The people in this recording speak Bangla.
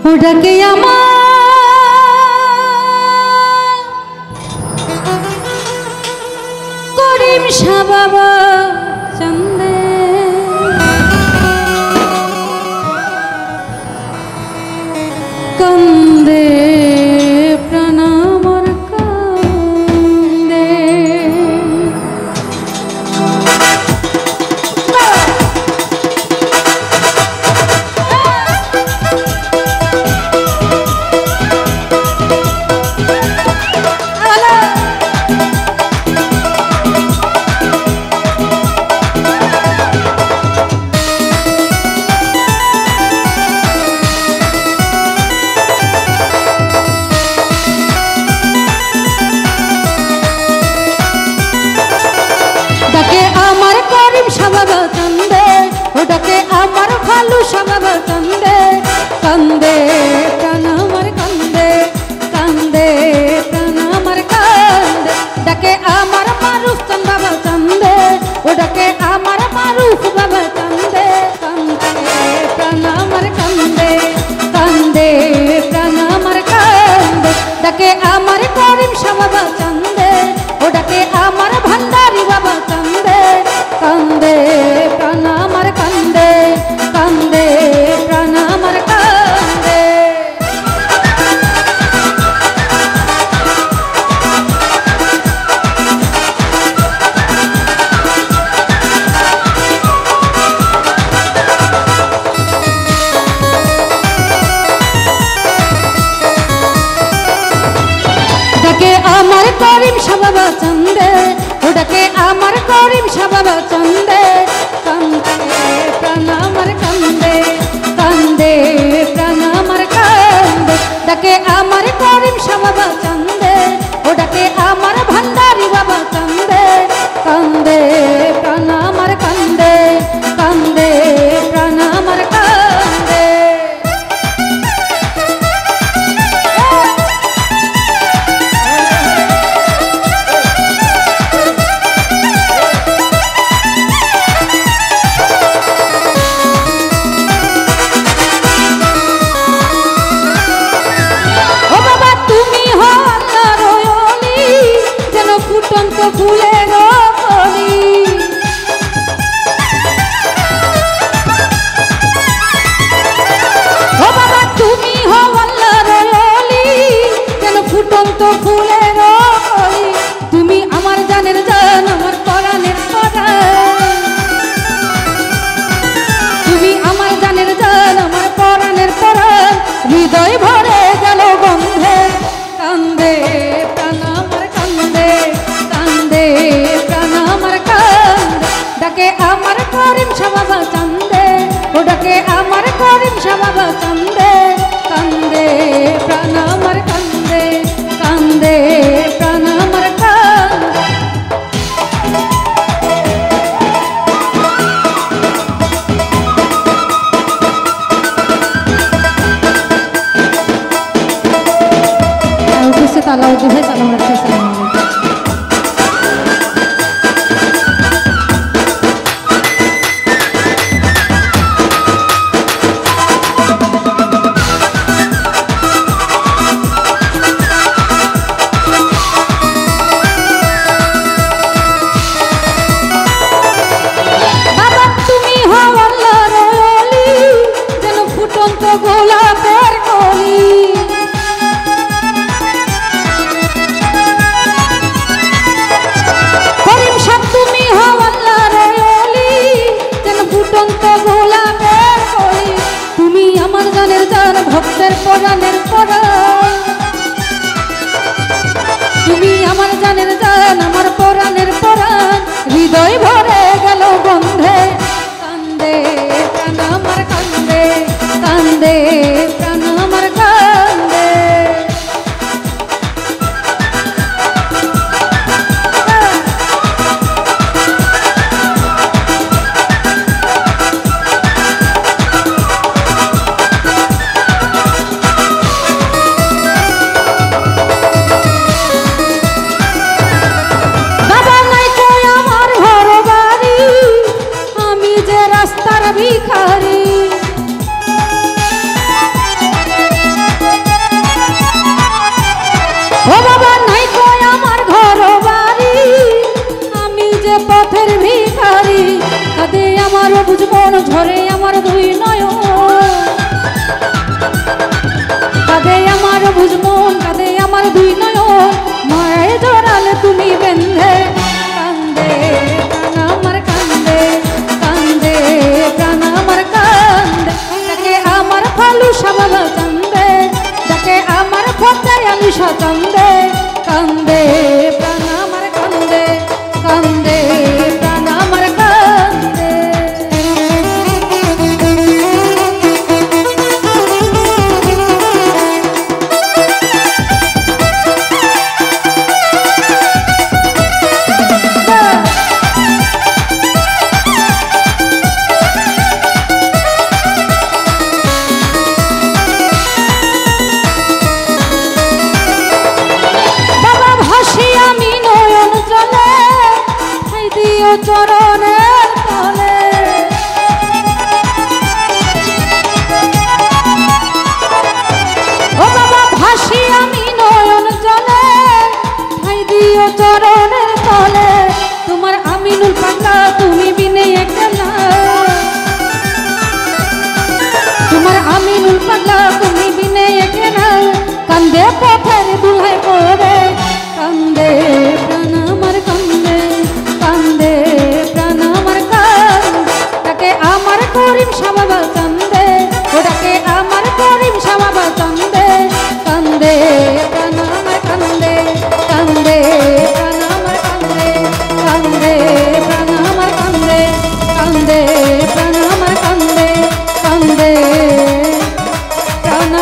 ওটাকে আমার করিম শাহ বাবা চন্দে কান্দে প্রাণ আমার কান্দে ওটাকে আমার ভালো স্বভাব কান্দে কান্দে প্রাণ আমার কান্দে কান্দে প্রাণ আমার কান্দে ডাকে আমার মারুফ চান বাবা কান্দে ওটাকে আমার মারুফ বাবা কান্দে কান্দে প্রাণ আমার কান্দে কান্দে প্রাণ আমার কান্দে ডাকে আমার করিম শাহ বাবা কান্দে ওটাকে আমার ভান্ডারি বাবা কান্দে কান্দে প্রাণ আমার কান্দে কান্দে প্রাণ আমার কান্দে ডাকে আমার করিম শাহ বাবা চন্দে ওটাকে আমার করিম শাহ বাবা চন্দে কান্দে প্রাণ আমার কান্দে কান্দে প্রাণ আমার কান্দে ডাকে আমার করিম শাহ বাবা চন্দে ওটাকে আমার ভান্ডারি বাবা কান্দে কান্দে প্রাণ আমার কান্দে কান্দে প্রাণ আমার কান্দে ফুলের কলি ও বাবা তুমি হও আল্লাহর ওলি যেন ফুটন্ত ফুলের কলি তুমি আমার জানের জান আমার পরাণের পরাণ তুমি আমার জানের জান আমার পরাণের পরাণ হৃদয় ভরে গেল গন্ধে কান্দে প্রাণ আমার কান্দে কান্দে প্রাণ আমার কান্দে ডাকে আমার করিম শাহ বাবা চন্দে ওটাকে আমার করিম শাহ বাবা চন্দে কান্দে প্রাণ আমার কান্দে কান্দে প্রাণ আমার কান্দে উপস্থিত আলাউদ্দিন ভাই সালাম রাখছি আসসালামু আলাইকুম গোলাপের কলি করিম শাহ তুমি হও আল্লাহর ওলি যেন ফুটন্ত গোলাপের কলি তুমি আমার জানের জান ভক্তের পরাণের পরাণ তুমি আমার জানের জান আমার পরাণের পরাণ হৃদয় ভরে গেল গন্ধে কান্দে প্রাণ আমার কান্দে কান্দে প্রাণ আমার কান্দে বাবা নাই কই আমার ঘর বাড়ি আমি যে রাস্তার ভিখারি দুই নয়ন কাঁদে আমার বুঝ মন কাঁদে আমার দুই নয়ন মায়ে জড়ালে তুমি বেঁধে কান্দে প্রাণ আমার কান্দে কান্দে প্রাণ আমার কান্দে তাকে আমার ফালুসা বাবা কান্দে তাকে আমার ফতায় আলুসা কান্দে কান্দে প্রাণ আমার কান্দে কান্দে প্রাণ আমার কান্দে চরণের তলে ও বাবা ভাসি আমি নয়ন জলে ঠাই দিও চরণের তলে তোমার আমিনুল পাগলা তুমি বিনে একলা তোমার আমিনুল পাগলা তুমি বিনে একলা কান্দে পথের দুহাই পড়ে কান্দে প্রাণ আমার কান্দে কান্দে প্রাণ আমার কান্দে তাকে আমার করিম সাবাবা কান্দে ওটাকে আমার করিম সাবাবা কান্দে কান্দে প্রাণ আমার কান্দে কান্দে প্রাণ আমার কান্দে কান্দে প্রাণ আমার কান্দে কান্দে প্রাণ আমার কান্দে কান্দে প্রাণ